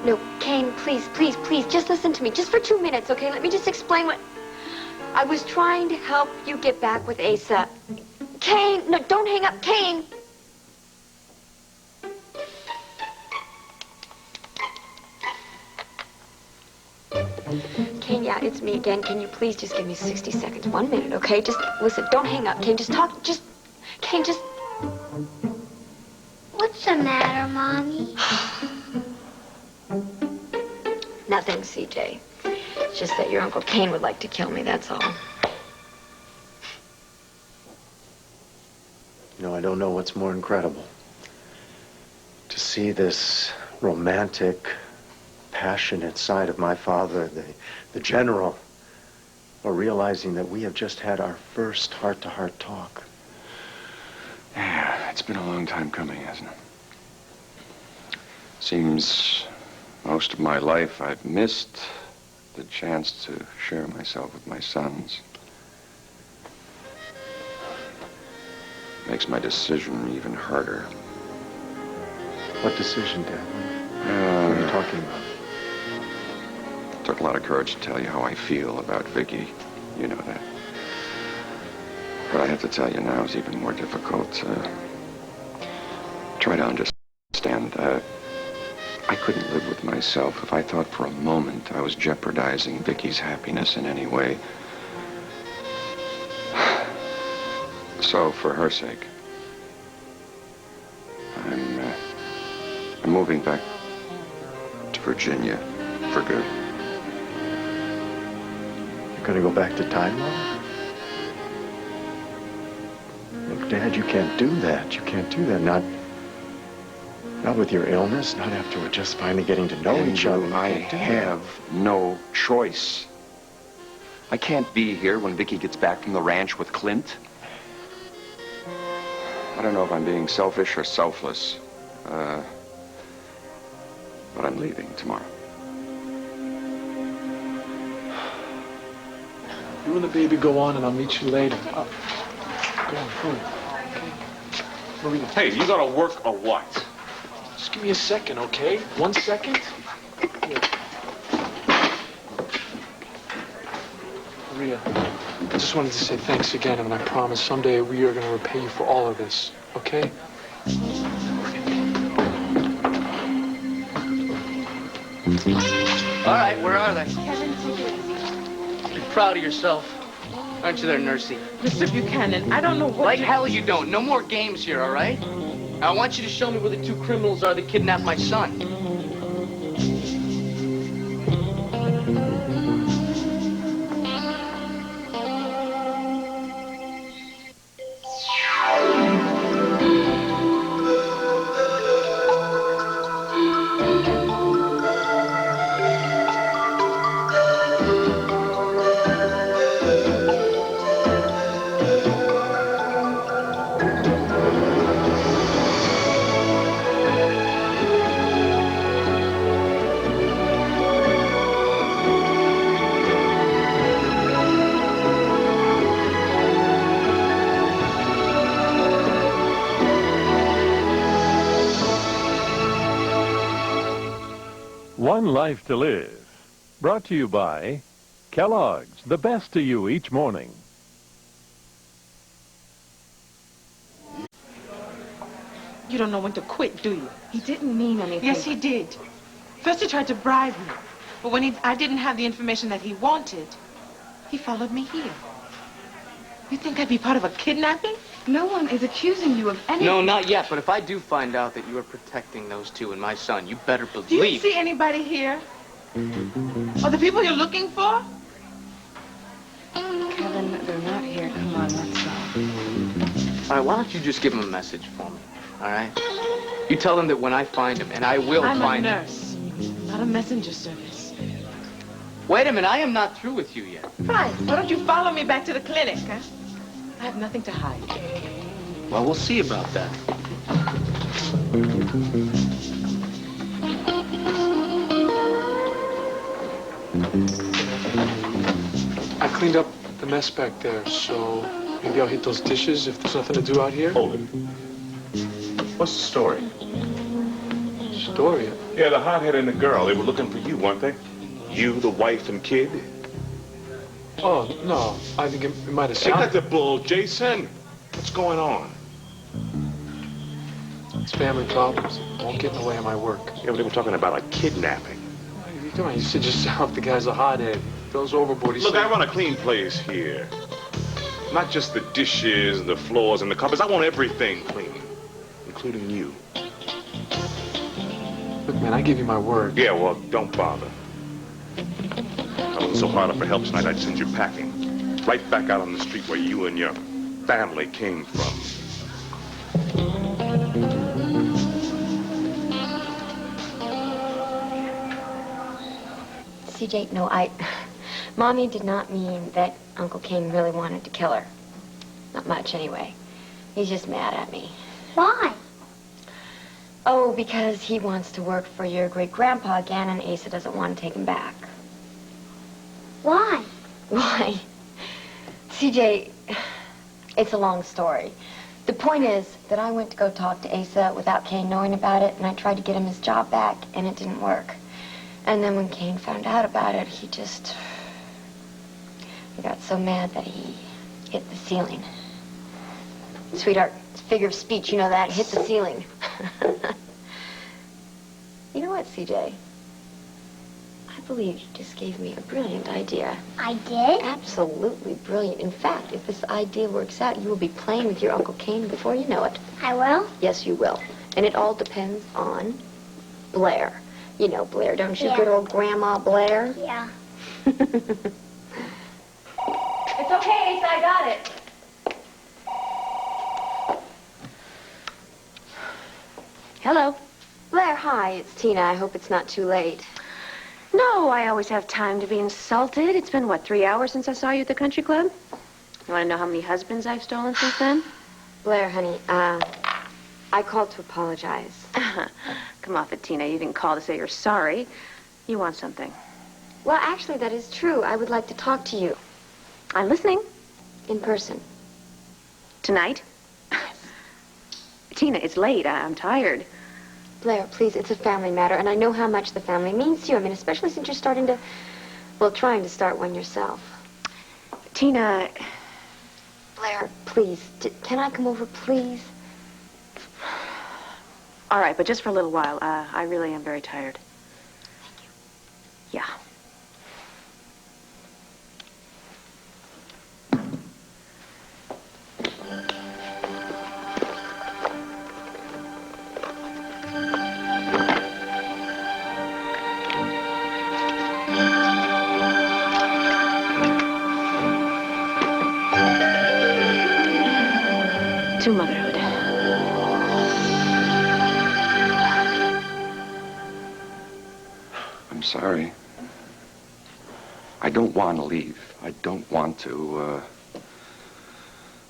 No, Kane, please, please, please, just listen to me. Just for 2 minutes, okay? Let me just explain what... I was trying to help you get back with Asa. Kane, no, don't hang up. Kane! Kane, yeah, it's me again. Can you please just give me 60 seconds? 1 minute, okay? Just listen. Don't hang up. Kane, just talk. Kane, just... What's the matter, Mommy? Nothing, CJ. It's just that your Uncle Kane would like to kill me, that's all. You know, I don't know what's more incredible. To see this romantic, passionate side of my father, the general, or realizing that we have just had our first heart-to-heart talk. Yeah, it's been a long time coming, hasn't it? Seems most of my life I've missed the chance to share myself with my sons. Makes my decision even harder. What decision, Dad? What are you talking about? It took a lot of courage to tell you how I feel about Vicky. You know that. What I have to tell you now is even more difficult. Try to understand. I couldn't live with myself if I thought for a moment I was jeopardizing Vicky's happiness in any way. So, for her sake, I'm moving back to Virginia for good. You're gonna go back to time, Mom? Look, Dad, you can't do that. You can't do that. Not with your illness, not after we're just finally getting to know each other. I have no choice. I can't be here when Vicky gets back from the ranch with Clint. I don't know if I'm being selfish or selfless, but I'm leaving tomorrow. You and the baby go on, and I'll meet you later. Go on, go on. Okay. Maria. Hey, you gotta work or what? Just give me a second, okay? 1 second. Here. Maria, I just wanted to say thanks again, and I promise someday we are going to repay you for all of this, okay? All right, where are they? Kevin, take it easy. Be proud of yourself. Aren't you there, Nursey? Mr. Buchanan, I don't know what... Like hell you don't. No more games here, all right? I want you to show me where the two criminals are that kidnapped my son. One Life to Live. Brought to you by Kellogg's, the best to you each morning. You don't know when to quit, do you? He didn't mean anything. Yes, he did. First he tried to bribe me. But when I didn't have the information that he wanted, he followed me here. You think I'd be part of a kidnapping? No one is accusing you of anything. No, not yet. But if I do find out that you are protecting those two and my son, you better believe... Do you see anybody here? Or the people you're looking for? Kevin, they're not here. Come on, let's go. All right, why don't you just give them a message for me, all right? You tell them that when I find him, and I will find him... I'm a nurse, not a messenger service. Wait a minute, I am not through with you yet. Fine. Why don't you follow me back to the clinic, huh? I have nothing to hide. Well, we'll see about that. I cleaned up the mess back there, so maybe I'll hit those dishes if there's nothing to do out here. Hold it. What's the story? Story? Yeah, the hothead and the girl, they were looking for you, weren't they? You, the wife and kid? Oh, no. I think it might have Ain't that sounded... the bull, Jason? What's going on? It's family problems. Won't get in the way of my work. Yeah, but they were talking about a kidnapping. Come on, you said yourself the guy's a hothead. He goes overboard. Look, I run a clean place here. Not just the dishes and the floors and the cupboards. I want everything clean, including you. Look, man, I give you my word. Yeah, well, don't bother. I wasn't so hard up for help tonight, I'd send you packing. Right back out on the street where you and your family came from. CJ, no, Mommy did not mean that Uncle King really wanted to kill her. Not much, anyway. He's just mad at me. Why? Oh, because he wants to work for your great-grandpa again, and Asa doesn't want to take him back. Why? Why? CJ, it's a long story. The point is that I went to go talk to Asa without Kane knowing about it, and I tried to get him his job back, and it didn't work. And then when Kane found out about it, he got so mad that he hit the ceiling. Sweetheart, it's a figure of speech, you know that. Hit the ceiling. You know what, CJ? I believe you just gave me a brilliant idea. I did? Absolutely brilliant. In fact, if this idea works out, you will be playing with your Uncle Kane before you know it. I will? Yes, you will. And it all depends on Blair. You know Blair, don't you? Yeah. Good old Grandma Blair. Yeah. It's okay, Asa, I got it. Hello. Blair, hi, it's Tina. I hope it's not too late. No, I always have time to be insulted. It's been, what, 3 hours since I saw you at the country club? You want to know how many husbands I've stolen since then? Blair, honey, I called to apologize. Come off it, Tina. You didn't call to say you're sorry. You want something. Well, actually, that is true. I would like to talk to you. I'm listening. In person. Tonight? Tina, it's late. I'm tired. Blair, please, it's a family matter, and I know how much the family means to you. I mean, especially since you're trying to start one yourself. Tina... Blair, please, can I come over, please? All right, but just for a little while. I really am very tired. Thank you. Yeah. To motherhood. I'm sorry. I don't want to leave. I don't want to,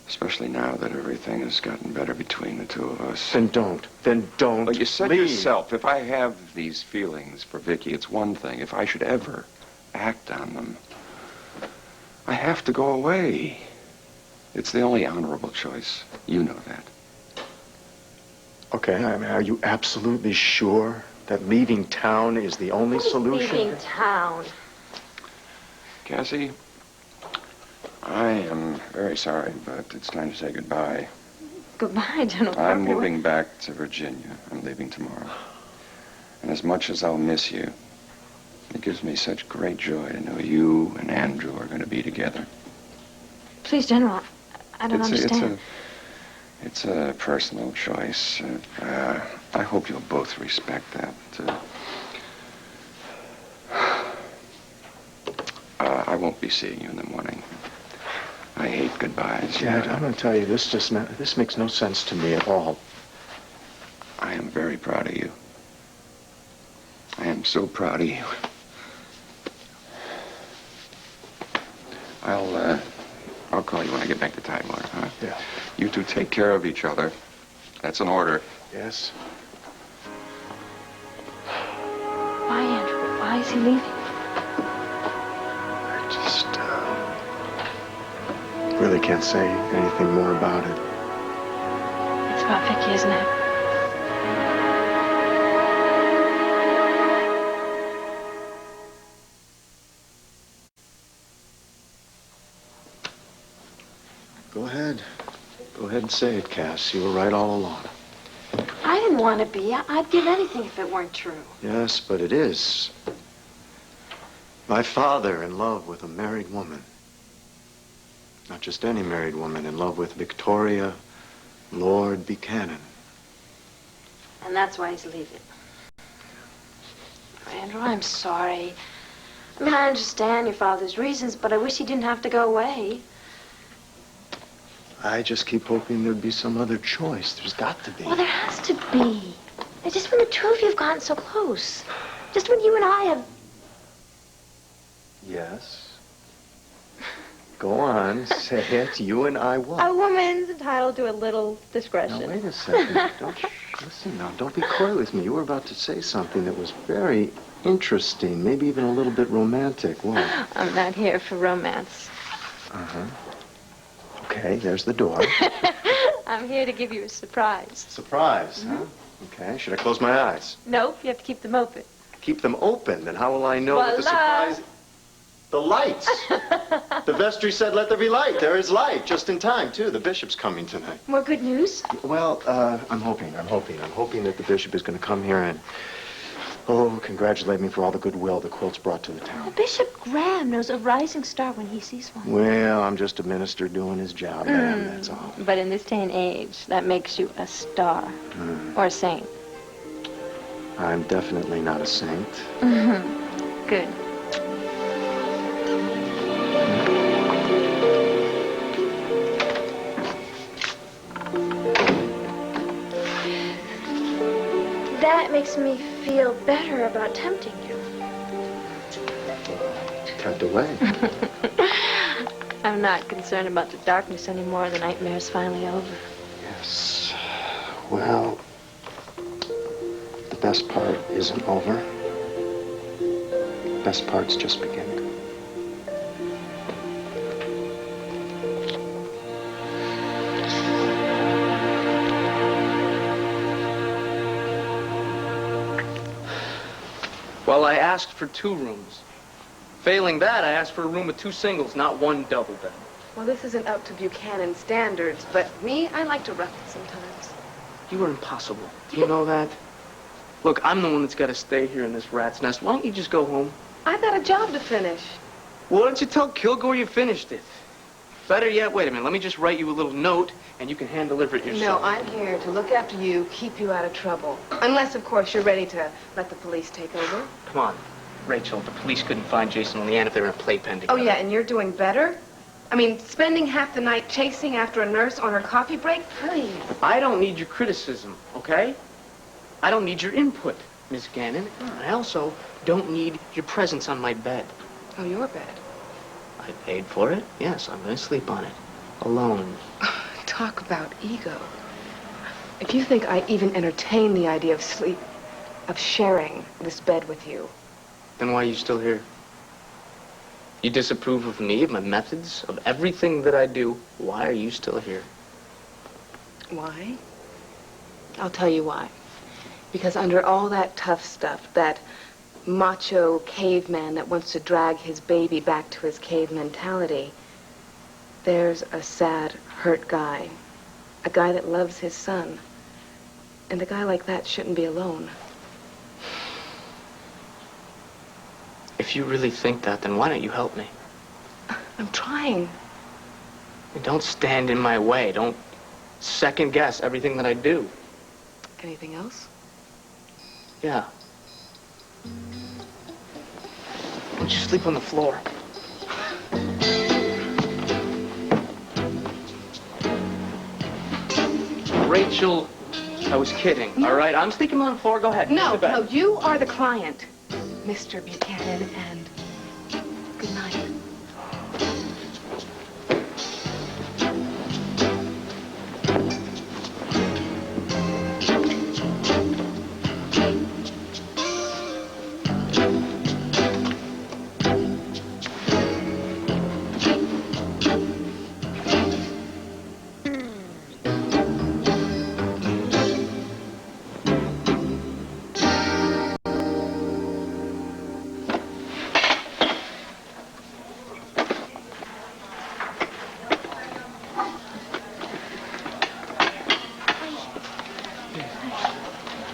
especially now that everything has gotten better between the two of us. Then don't. Then don't. Well, you said leave. yourself, if I have these feelings for Vicky, it's one thing. If I should ever act on them, I have to go away. It's the only honorable choice. You know that. Okay, I mean, are you absolutely sure that leaving town is the only solution? Leaving town. Cassie, I am very sorry, but it's time to say goodbye. Goodbye, General. I'm moving back to Virginia. I'm leaving tomorrow. And as much as I'll miss you, it gives me such great joy to know you and Andrew are going to be together. Please, General, I don't understand. It's a personal choice. I hope you'll both respect that. I won't be seeing you in the morning. I hate goodbyes. Yeah, I'm going to tell you, this makes no sense to me at all. I am very proud of you. I am so proud of you. I'll call you when I get back to Tidewater, huh? Yeah. You two take care of each other. That's an order. Yes. Why, Andrew? Why is he leaving? I just, really can't say anything more about it. It's about Vicky, isn't it? Don't say it, Cass. You were right all along. I didn't want to be. I'd give anything if it weren't true. Yes, but it is. My father in love with a married woman. Not just any married woman, in love with Victoria Lord Buchanan. And that's why he's leaving. Andrew, I'm sorry. I mean, I understand your father's reasons, but I wish he didn't have to go away. I just keep hoping there'd be some other choice. There's got to be. Well, there has to be. It's just when the two of you have gotten so close. Just when you and I have... Yes. Go on, say it. You and I what? A woman's entitled to a little discretion. Now, wait a second. Listen now, don't be coy with me. You were about to say something that was very interesting, maybe even a little bit romantic. What? I'm not here for romance. Uh-huh. Okay, there's the door. I'm here to give you a surprise. Surprise, huh? Okay, should I close my eyes? Nope, you have to keep them open. Keep them open, then how will I know that the Voila. surprise... The lights! The vestry said, let there be light. There is light, just in time, too. The bishop's coming tonight. More good news? Well, I'm hoping that the bishop is going to come here and, congratulate me for all the goodwill the quilt's brought to the town. Well, Bishop Graham knows a rising star when he sees one. Well, I'm just a minister doing his job, ma'am, that's all. But in this day and age, that makes you a star. Or a saint. I'm definitely not a saint. Good. That makes me feel better about tempting you. Tempt away. I'm not concerned about the darkness anymore. The nightmare's finally over. Yes. Well, the best part isn't over. The best part's just beginning. Well, I asked for 2 rooms. Failing that, I asked for a room with 2 singles, not 1 double bed. Well, this isn't up to Buchanan standards, but me, I like to rough it sometimes. You are impossible. Do you know that? Look, I'm the one that's got to stay here in this rat's nest. Why don't you just go home? I've got a job to finish. Why don't you tell Kilgore you finished it? Better yet, wait a minute. Let me just write you a little note, and you can hand deliver it yourself. No, I'm here to look after you, keep you out of trouble. Unless, of course, you're ready to let the police take over. Come on, Rachel. The police couldn't find Jason and Leanne if they were in a playpen together. Oh, yeah, and you're doing better? I mean, spending half the night chasing after a nurse on her coffee break? Please. I don't need your criticism, okay? I don't need your input, Miss Gannon. I also don't need your presence on my bed. Oh, your bed? I paid for it. Yes, I'm going to sleep on it. Alone. Talk about ego. If you think I even entertain the idea of sharing this bed with you. Then why are you still here? You disapprove of me, of my methods, of everything that I do. Why are you still here? Why? I'll tell you why. Because under all that tough stuff, that macho caveman that wants to drag his baby back to his cave mentality, there's a sad, hurt guy. A guy that loves his son. And a guy like that shouldn't be alone. If you really think that, then why don't you help me? I'm trying. And don't stand in my way. Don't second guess everything that I do. Anything else? Yeah. Why don't you sleep on the floor? Rachel, I was kidding, all right? I'm sleeping on the floor. Go ahead. No, Go to bed. no, you are the client, Mr. Buchanan, and good night.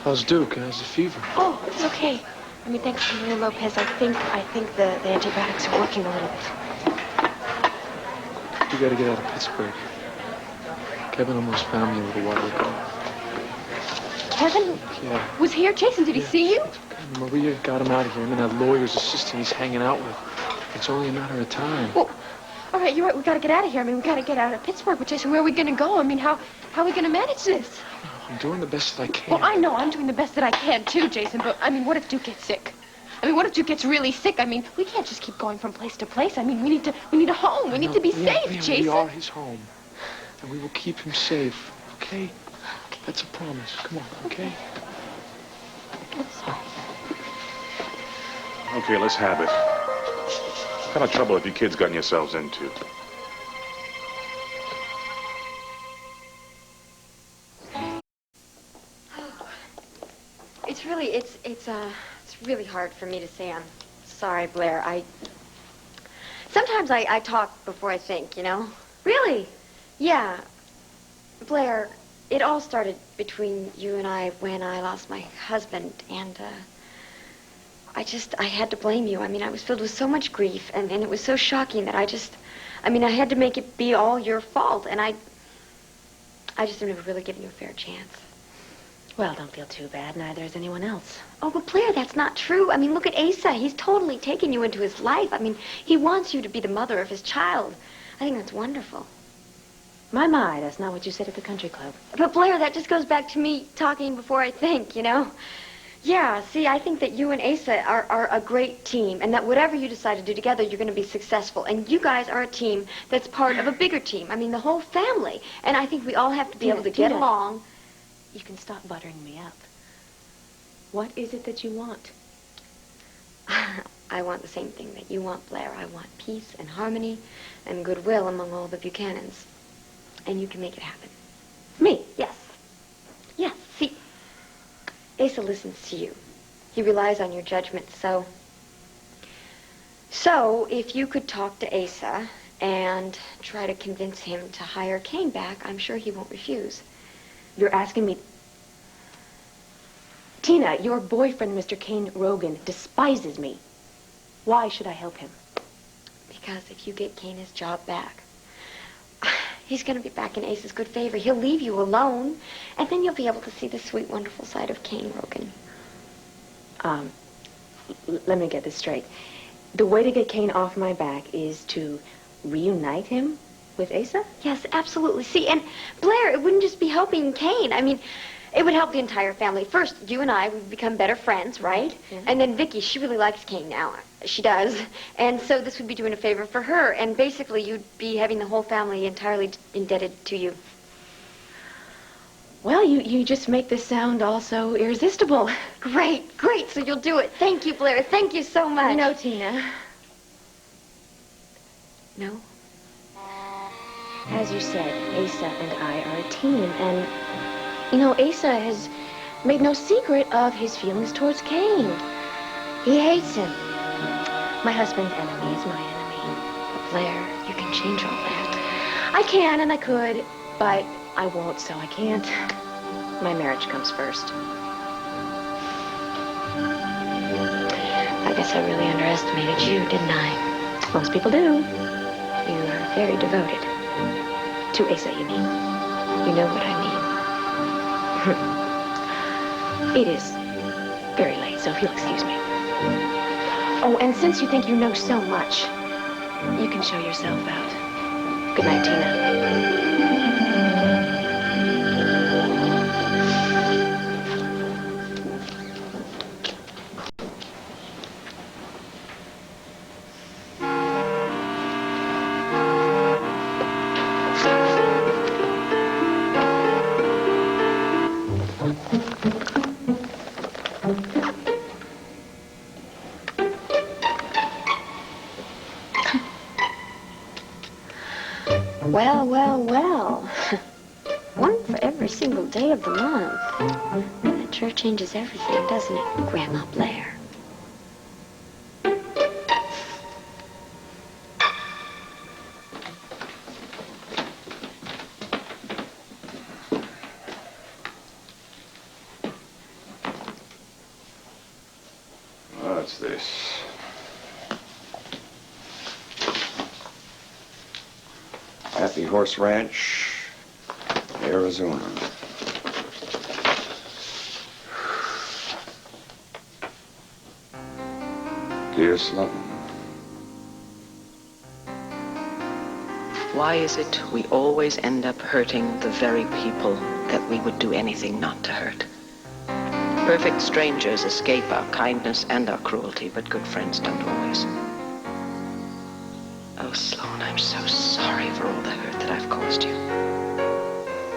How's Duke? How's the fever? Oh, it's okay. I mean, thanks to Maria Lopez, I think the antibiotics are working a little bit. You gotta get out of Pittsburgh. Kevin almost found me a little while ago. Kevin Yeah. was here? Jason, did he see you? Maria got him out of here. Him and that lawyer's assistant he's hanging out with. It's only a matter of time. Well, all right, you're right. We got to get out of here. I mean, we got to get out of Pittsburgh. But Jason, where are we going to go? I mean, how are we going to manage this? I'm doing the best that I can. Well, I know I'm doing the best that I can, too, Jason. But, I mean, what if Duke gets sick? I mean, what if Duke gets really sick? I mean, we can't just keep going from place to place. I mean, we need a home. We need to be safe, Jason. We are his home. And we will keep him safe, okay? That's a promise. Come on, okay? I'm sorry. Okay, let's have it. What kind of trouble have you kids gotten yourselves into? It's really hard for me to say I'm sorry, Blair. Sometimes I talk before I think, you know? Really? Yeah. Blair, it all started between you and I when I lost my husband, and I had to blame you. I mean, I was filled with so much grief, and it was so shocking that I had to make it be all your fault, and I just have never really given you a fair chance. Well, don't feel too bad. Neither is anyone else. Oh, but Blair, that's not true. I mean, look at Asa. He's totally taken you into his life. I mean, he wants you to be the mother of his child. I think that's wonderful. My, that's not what you said at the country club. But Blair, that just goes back to me talking before I think, you know? Yeah, see, I think that you and Asa are a great team, and that whatever you decide to do together, you're going to be successful. And you guys are a team that's part of a bigger team. I mean, the whole family. And I think we all have to be able to get along. You can stop buttering me up. What is it that you want? I want the same thing that you want, Blair. I want peace and harmony and goodwill among all the Buchanans. And you can make it happen. Me? Yes. Yes. See, Asa listens to you. He relies on your judgment, so if you could talk to Asa and try to convince him to hire Kane back, I'm sure he won't refuse. You're asking me... Tina, your boyfriend, Mr. Kane Rogan, despises me. Why should I help him? Because if you get Kane his job back, he's going to be back in Ace's good favor. He'll leave you alone, and then you'll be able to see the sweet, wonderful side of Kane Rogan. Let me get this straight. The way to get Kane off my back is to reunite him with Asa? Yes, absolutely. See, and Blair, it wouldn't just be helping Kane. I mean, it would help the entire family. First, you and I would become better friends, right? Yeah. And then Vicky, she really likes Kane now. She does. And so this would be doing a favor for her. And basically, you'd be having the whole family entirely indebted to you. Well, you just make this sound all so irresistible. Great, great. So you'll do it. Thank you, Blair. Thank you so much. No, Tina. No? As you said, Asa and I are a team, and, you know, Asa has made no secret of his feelings towards Kane. He hates him. My husband's enemy is my enemy. But Blair, you can change all that. I can, and I could, but I won't, so I can't. My marriage comes first. I guess I really underestimated you, didn't I? Most people do. You are very devoted. To Asa, you mean? You know what I mean. It is very late, so if you'll excuse me. Oh, and since you think you know so much, you can show yourself out. Good night, Tina. Well. One for every single day of the month. That sure changes everything, doesn't it, Grandma Blair? What's this? Happy Horse Ranch, Arizona. Dear Sloan. Why is it we always end up hurting the very people that we would do anything not to hurt? Perfect strangers escape our kindness and our cruelty, but good friends don't always. Oh, Sloan, I'm so sorry for all the hurt that I've caused you.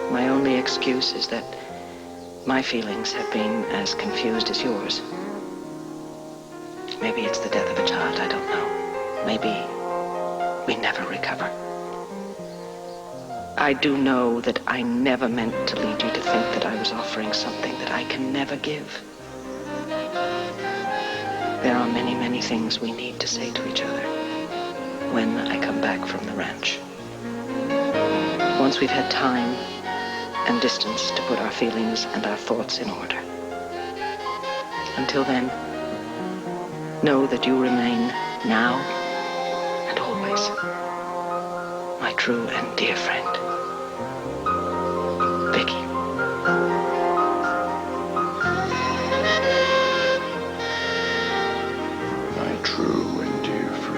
My only excuse is that my feelings have been as confused as yours. Maybe it's the death of a child, I don't know. Maybe we never recover. I do know that I never meant to lead you to think that I was offering something that I can never give. There are many, many things we need to say to each other when I come back from the ranch. Once we've had time and distance to put our feelings and our thoughts in order. Until then, know that you remain now and always my true and dear friend. Vicky. My true and dear friend.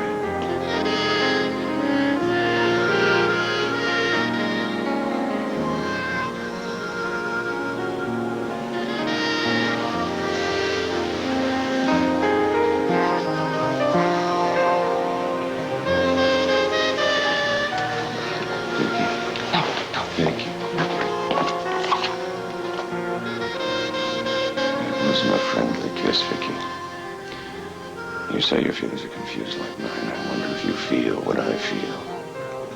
Vicky. It wasn't a friendly kiss, Vicky. You say your feelings are confused like mine. I wonder if you feel what I feel.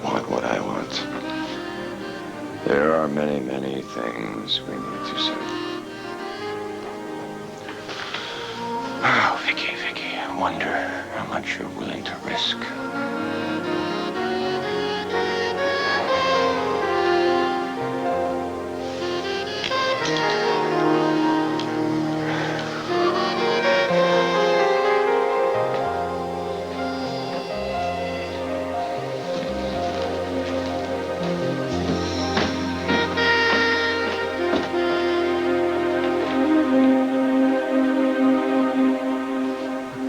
Want what I want. There are many, many things we need to say. Oh, Vicky, Vicky, I wonder how much you're willing to risk.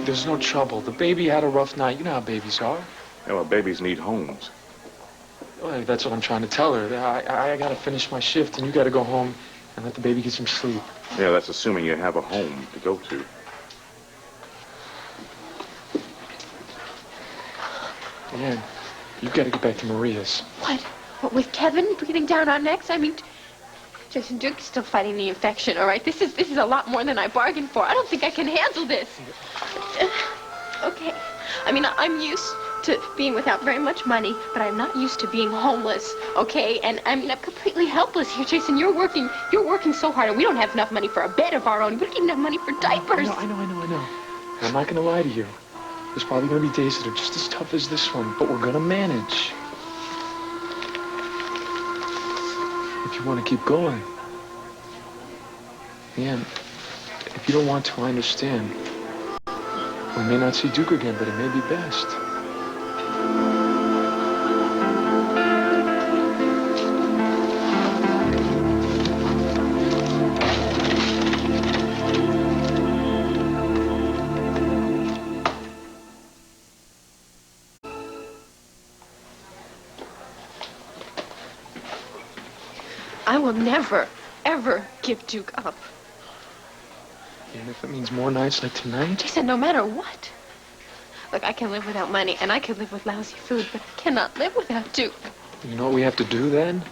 There's no trouble. The baby had a rough night. You know how babies are. Yeah, well, babies need homes. Well, that's what I'm trying to tell her. I got to finish my shift, and you got to go home and let the baby get some sleep. Yeah, that's assuming you have a home to go to. Leanne, you got to get back to Maria's. What? What, with Kevin breathing down our necks? I mean, Jason, Duke's still fighting the infection, all right? This is a lot more than I bargained for. I don't think I can handle this. Okay. I mean, I'm used to being without very much money, but I'm not used to being homeless, okay? And I mean, I'm completely helpless here, Jason. You're working so hard, and we don't have enough money for a bed of our own. We don't even have money for diapers. I know. And I'm not going to lie to you. There's probably going to be days that are just as tough as this one, but we're going to manage. If you want to keep going. Leanne, if you don't want to, I understand. We may not see Duke again, but it may be best. I will never, ever give Duke up. And if it means more nights like tonight? Jason, no matter what. Look, I can live without money, and I can live with lousy food, but I cannot live without Duke. You know what we have to do then?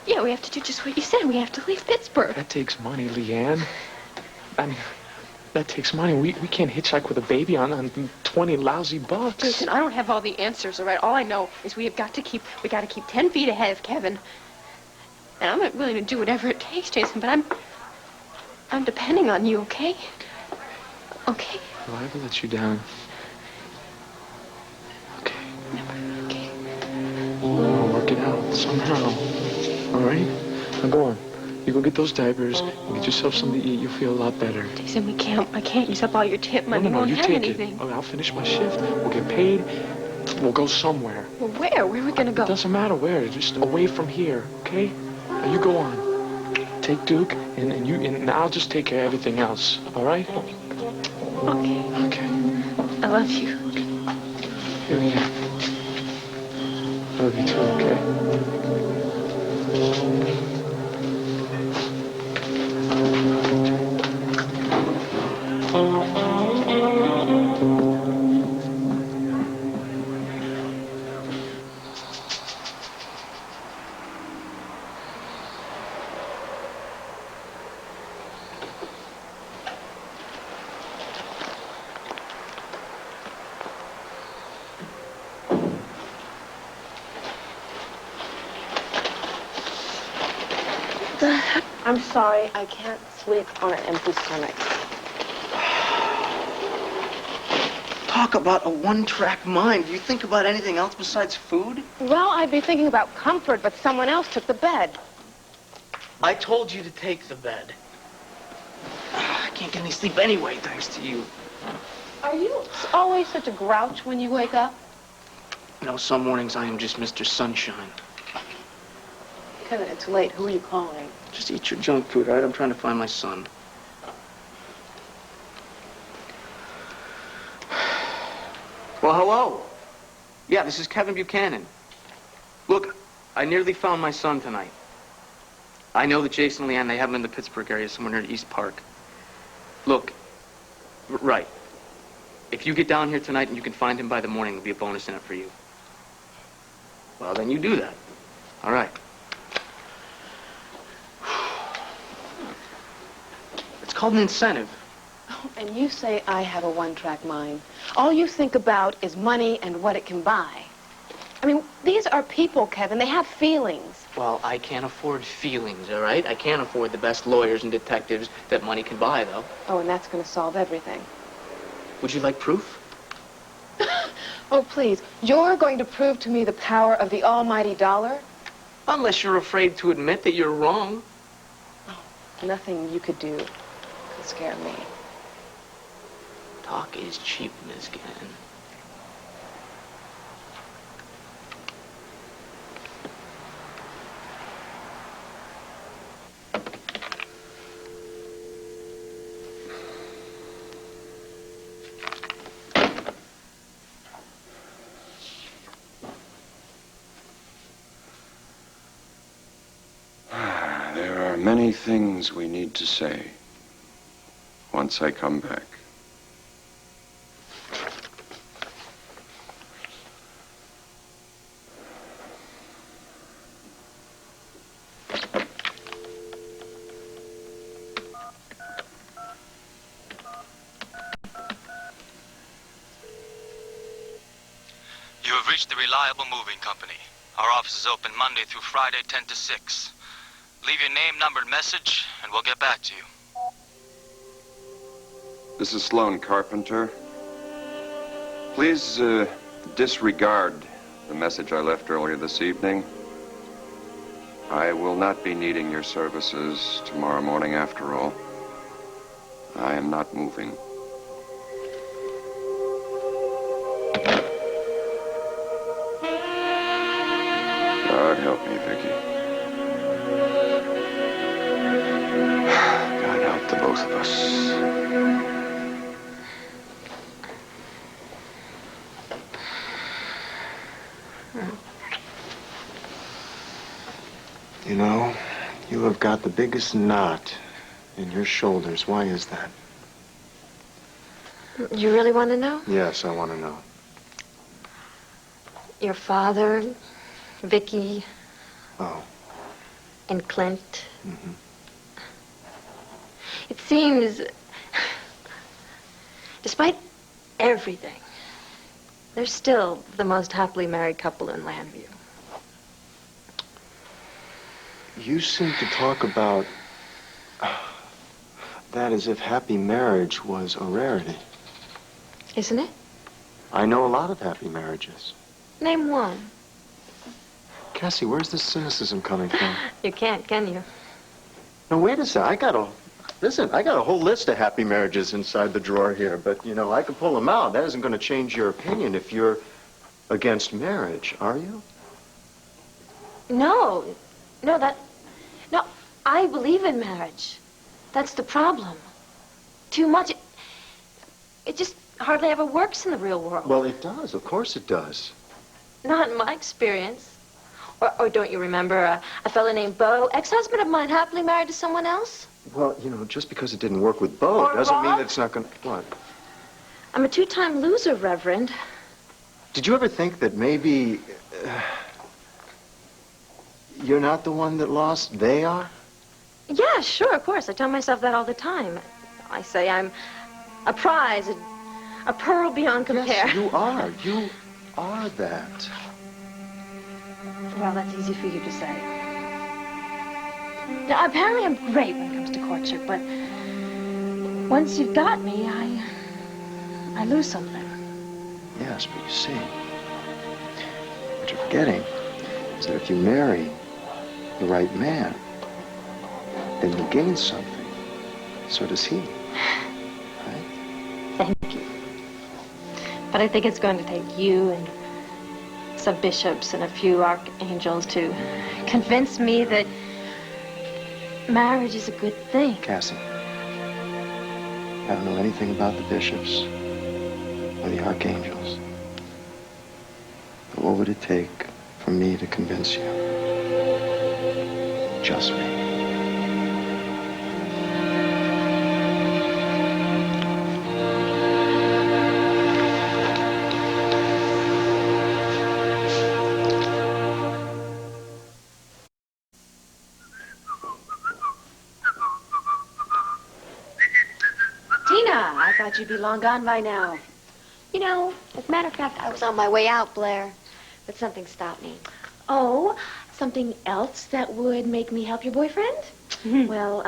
Yeah, we have to do just what you said. We have to leave Pittsburgh. That takes money, Leanne. I mean, that takes money. We can't hitchhike with a baby on 20 lousy bucks. Jason, I don't have all the answers, all right? All I know is we got to keep 10 feet ahead of Kevin. And I'm not willing to do whatever it takes, Jason, but I'm depending on you, okay? Okay? Will I ever let you down? Okay. Never, okay? We'll work it out somehow. All right? Now go on. You go get those diapers and get yourself something to eat. You'll feel a lot better. Jason, I can't use up all your tip money. No, We you won't have take anything. it. Oh, I'll finish my shift. We'll get paid. We'll go somewhere. Well, where? Where are we gonna go? It doesn't matter where. Just away from here, okay? Now you go on. Take Duke, and I'll just take care of everything else. All right? Okay. Okay. I love you. Here we go. Love you too, okay? I'm sorry, I can't sleep on an empty stomach. Talk about a one-track mind. Do you think about anything else besides food? Well, I'd be thinking about comfort, but someone else took the bed. I told you to take the bed. I can't get any sleep anyway, thanks to you. Are you always such a grouch when you wake up? You know, some mornings I am just Mr. Sunshine. Kevin, it's late. Who are you calling? Just eat your junk food, all right? I'm trying to find my son. Well, hello. Yeah, this is Kevin Buchanan. Look, I nearly found my son tonight. I know that Jason and Leanne, they have him in the Pittsburgh area, somewhere near East Park. Look, right. If you get down here tonight and you can find him by the morning, there'll be a bonus in it for you. Well, then you do that. All right. It's called an incentive. Oh, and you say I have a one-track mind. All you think about is money and what it can buy. I mean, these are people, Kevin. They have feelings. Well, I can't afford feelings, all right? I can't afford the best lawyers and detectives that money can buy, though. Oh, and that's going to solve everything. Would you like proof? Oh, please. You're going to prove to me the power of the almighty dollar? Unless you're afraid to admit that you're wrong. Nothing you could do could scare me. Talk is cheap, Miss Gannon. There are many things we need to say once I come back. You have reached the Reliable Moving Company. Our office is open Monday through Friday, 10 to 6. Leave your name, number, and message, and we'll get back to you. This is Sloan Carpenter. Please disregard the message I left earlier this evening. I will not be needing your services tomorrow morning after all. I am not moving. God help me, Vicky. God help the both of us. You know, you have got the biggest knot in your shoulders. Why is that? You really want to know? Yes, I want to know. Your father, Vicky, Oh. and Clint. Mm-hmm. It seems, despite everything, they're still the most happily married couple in Llanview. You seem to talk about that as if happy marriage was a rarity. Isn't it? I know a lot of happy marriages. Name one. Cassie, where's the cynicism coming from? You can't, can you? Now, wait a second. Listen, I got a whole list of happy marriages inside the drawer here, but, you know, I can pull them out. That isn't going to change your opinion if you're against marriage, are you? No, no, I believe in marriage. That's the problem. Too much. It just hardly ever works in the real world. Well, it does. Of course it does. Not in my experience. Or don't you remember a fellow named Bo, ex-husband of mine, happily married to someone else? Well, you know, just because it didn't work with Bo doesn't mean that it's not going to... What? I'm a two-time loser, Reverend. Did you ever think that maybe you're not the one that lost, they are? Yeah, sure, of course. I tell myself that all the time. I say I'm a prize, a pearl beyond compare. Yes, you are. You are that. Well, that's easy for you to say. Now, apparently I'm great when it comes to courtship, but once you've got me, I lose something. Yes, but you see, what you're forgetting is that if you marry the right man, then you gain something. So does he. Right? Thank you. But I think it's going to take you and some bishops and a few archangels to convince me that marriage is a good thing. Cassie, I don't know anything about the bishops or the archangels. But what would it take for me to convince you? Just me. I thought you'd be long gone by now. You know, as a matter of fact, I was on my way out, Blair. But something stopped me. Oh, something else that would make me help your boyfriend? Well,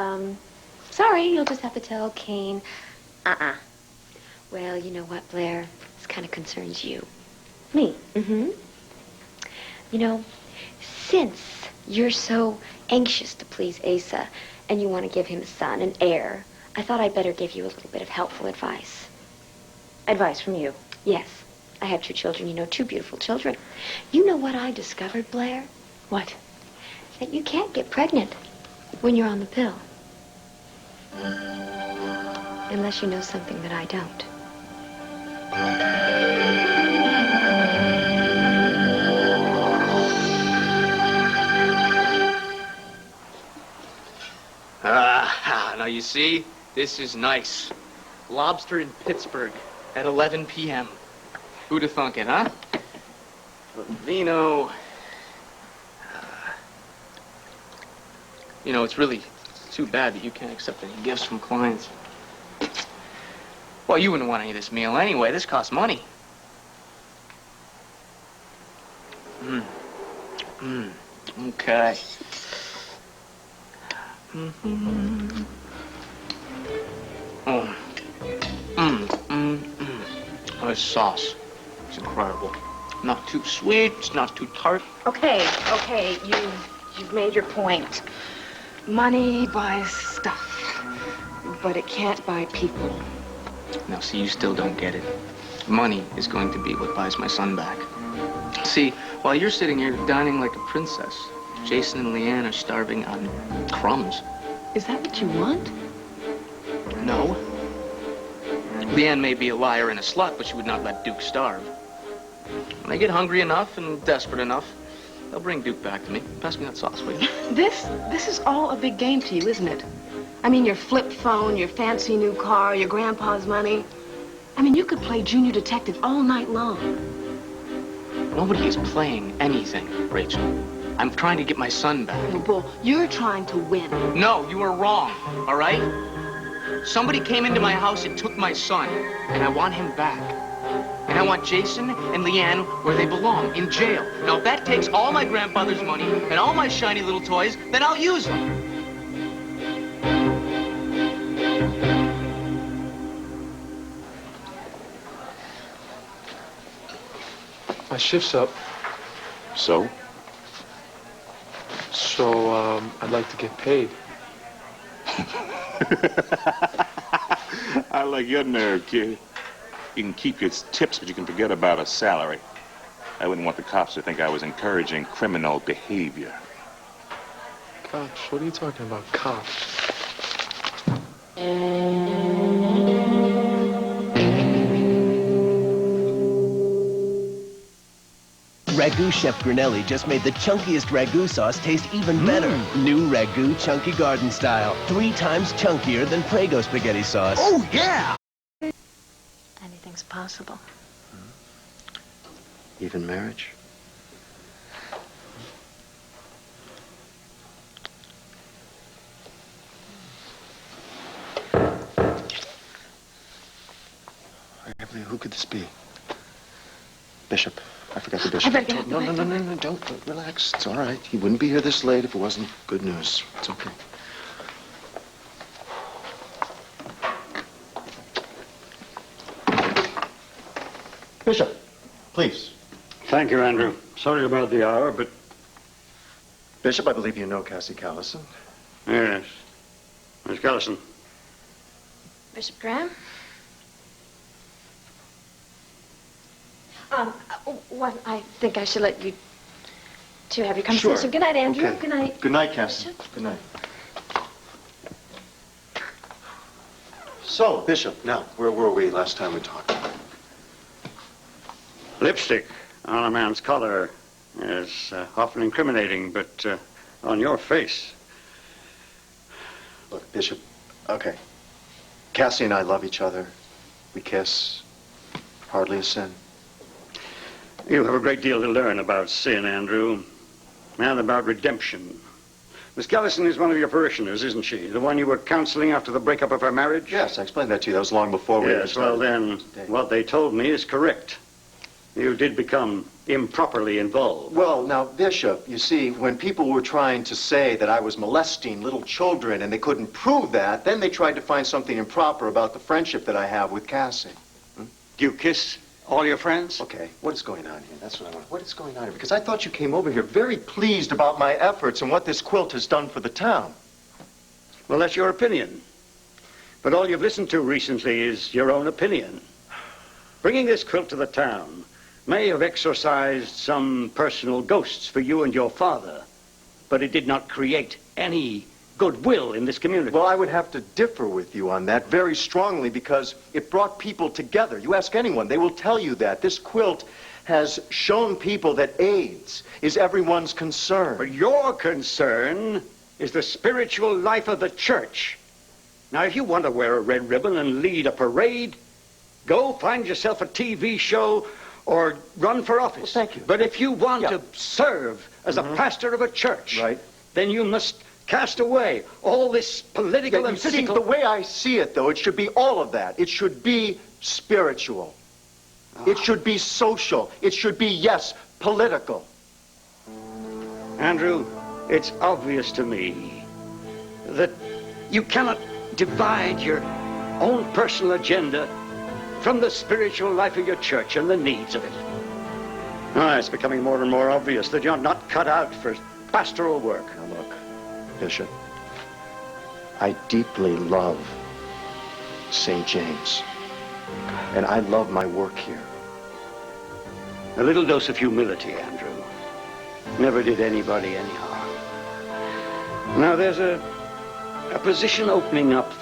sorry, you'll just have to tell Kane. Well, you know what, Blair? This kind of concerns you. Me? Mm-hmm. You know, since you're so anxious to please Asa and you want to give him a son, an heir, I thought I'd better give you a little bit of helpful advice. Advice from you? Yes. I have 2 children, you know, 2 beautiful children. You know what I discovered, Blair? What? That you can't get pregnant when you're on the pill. Unless you know something that I don't. Now you see, this is nice. Lobster in Pittsburgh at 11 p.m. Who'd have thunk it, huh? Vino. You know, it's really too bad that you can't accept any gifts from clients. Well, you wouldn't want any of this meal anyway. This costs money. Okay. Oh, this sauce. It's incredible. Not too sweet, it's not too tart. Okay, you've made your point. Money buys stuff, but it can't buy people. Now, see, you still don't get it. Money is going to be what buys my son back. See, while you're sitting here dining like a princess, Jason and Leanne are starving on crumbs. Is that what you want? No. Leanne may be a liar and a slut, but she would not let Duke starve. When they get hungry enough and desperate enough, they'll bring Duke back to me. Pass me that sauce, will you? This is all a big game to you, isn't it? I mean, your flip phone, your fancy new car, your grandpa's money. I mean, you could play junior detective all night long. Nobody is playing anything, Rachel. I'm trying to get my son back. No, Bull, you're trying to win. No, you are wrong, all right? Somebody came into my house and took my son, and I want him back. And I want Jason and Leanne where they belong, in jail. Now, if that takes all my grandfather's money and all my shiny little toys, then I'll use them. My shift's up. So? So, I'd like to get paid. I like your nerve, kid. You can keep your tips, but you can forget about a salary. I wouldn't want the cops to think I was encouraging criminal behavior. Cops? What are you talking about, cops? Ragu Chef Grinelli just made the chunkiest ragu sauce taste even better. New Ragu Chunky Garden Style. 3 times chunkier than Prego spaghetti sauce. Oh, yeah! Anything's possible. Even marriage? Who could this be? Bishop. I forgot the bishop. I better get out the way. No, don't. Relax. It's all right. He wouldn't be here this late if it wasn't good news. It's okay. Bishop, please. Thank you, Andrew. Sorry about the hour, but... Bishop, I believe you know Cassie Callison. Yes. Miss Callison. Bishop Graham? Well, I think I should let you two have your conversation. Sure. Good night, Andrew. Okay. Good night. Good night, Cassie. Good night. So, Bishop, now, where were we last time we talked? Lipstick on a man's collar is often incriminating, but on your face... Look, Bishop, okay. Cassie and I love each other. We kiss. Hardly a sin. You have a great deal to learn about sin, Andrew, and about redemption. Miss Callison is one of your parishioners, isn't she? The one you were counseling after the breakup of her marriage? Yes, I explained that to you. That was long before we... Yes, well then, what they told me is correct. You did become improperly involved. Well, now, Bishop, you see, when people were trying to say that I was molesting little children and they couldn't prove that, then they tried to find something improper about the friendship that I have with Cassie. Do you kiss all your friends? Okay, what is going on here? That's what I want. What is going on here? Because I thought you came over here very pleased about my efforts and what this quilt has done for the town. Well, that's your opinion. But all you've listened to recently is your own opinion. Bringing this quilt to the town may have exorcised some personal ghosts for you and your father, but it did not create any goodwill in this community. Well, I would have to differ with you on that very strongly because it brought people together. You ask anyone, they will tell you that. This quilt has shown people that AIDS is everyone's concern. But your concern is the spiritual life of the church. Now, if you want to wear a red ribbon and lead a parade, go find yourself a TV show or run for office. Well, thank you. But if you want to serve as a pastor of a church, then you must cast away all this political and physical... See, the way I see it, though, it should be all of that. It should be spiritual. It should be social. It should be, yes, political. Andrew, it's obvious to me that you cannot divide your own personal agenda from the spiritual life of your church and the needs of it. It's becoming more and more obvious that you're not cut out for pastoral work. Now, look, Bishop, I deeply love St. James, and I love my work here. A little dose of humility, Andrew, never did anybody any harm. Now, there's a position opening up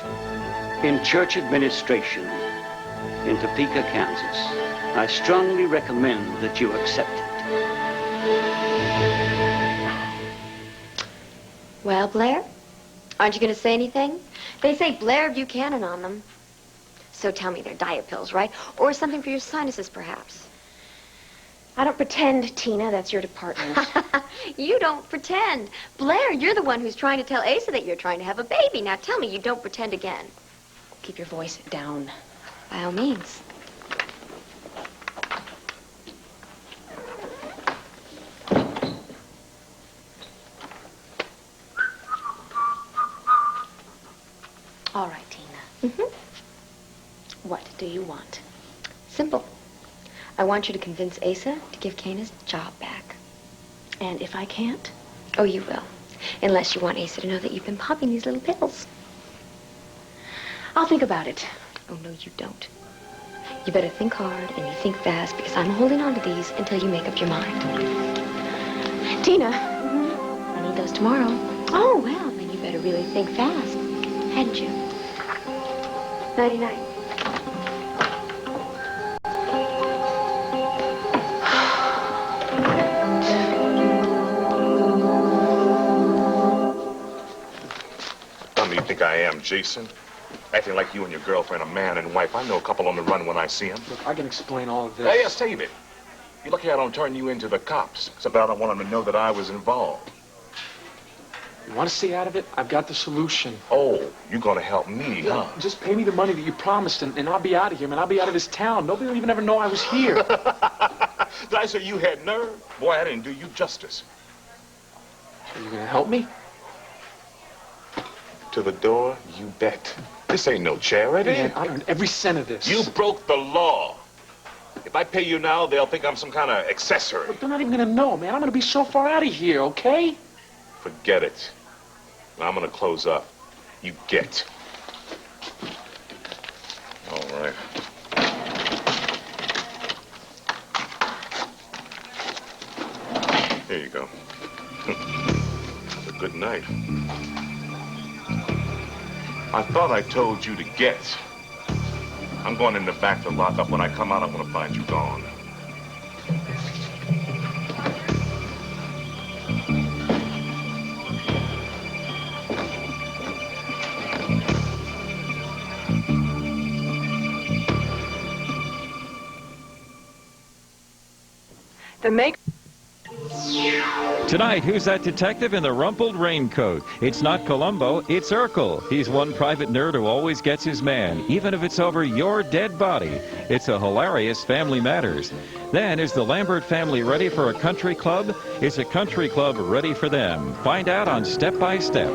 in church administration in Topeka, Kansas. I strongly recommend that you accept it. Well, Blair, aren't you going to say anything? They say Blair Buchanan on them. So tell me they're diet pills, right? Or something for your sinuses, perhaps. I don't pretend, Tina. That's your department. You don't pretend. Blair, you're the one who's trying to tell Asa that you're trying to have a baby. Now tell me you don't pretend again. Keep your voice down. By all means. All right, Tina. What do you want? Simple. I want you to convince Asa to give Kane his job back. And if I can't? Oh, you will. Unless you want Asa to know that you've been popping these little pills. I'll think about it. Oh, no, you don't. You better think hard and you think fast because I'm holding on to these until you make up your mind. Tina, I need those tomorrow. Oh, well, then you better really think fast, hadn't you? Nighty-night. Dumb do you think I am, Jason? Acting like you and your girlfriend are man and wife. I know a couple on the run when I see them. Look, I can explain all of this. Hey, save it. You're lucky I don't turn you into the cops. Except I don't want them to know that I was involved. You want to stay out of it? I've got the solution. Oh, you're gonna help me, huh? Just pay me the money that you promised, and I'll be out of here, man. I'll be out of this town. Nobody will even ever know I was here. Did I say you had nerve? Boy, I didn't do you justice. Are you gonna help me? To the door, you bet. This ain't no charity. Man, I earned every cent of this. You broke the law. If I pay you now, they'll think I'm some kind of accessory. Look, they're not even gonna know, man. I'm gonna be so far out of here, okay? Forget it. I'm gonna close up. You get. All right. Here you go. It's a good night. I thought I told you to get. I'm going in the back to lock up. When I come out, I'm gonna find you gone. Tonight, who's that detective in the rumpled raincoat? It's not Columbo, it's Urkel. He's one private nerd who always gets his man, even if it's over your dead body. It's a hilarious Family Matters. Then, is the Lambert family ready for a country club? Is a country club ready for them? Find out on Step by Step.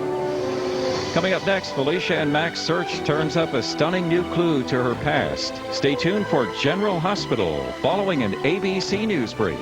Coming up next, Felicia and Mac's search turns up a stunning new clue to her past. Stay tuned for General Hospital, following an ABC News brief.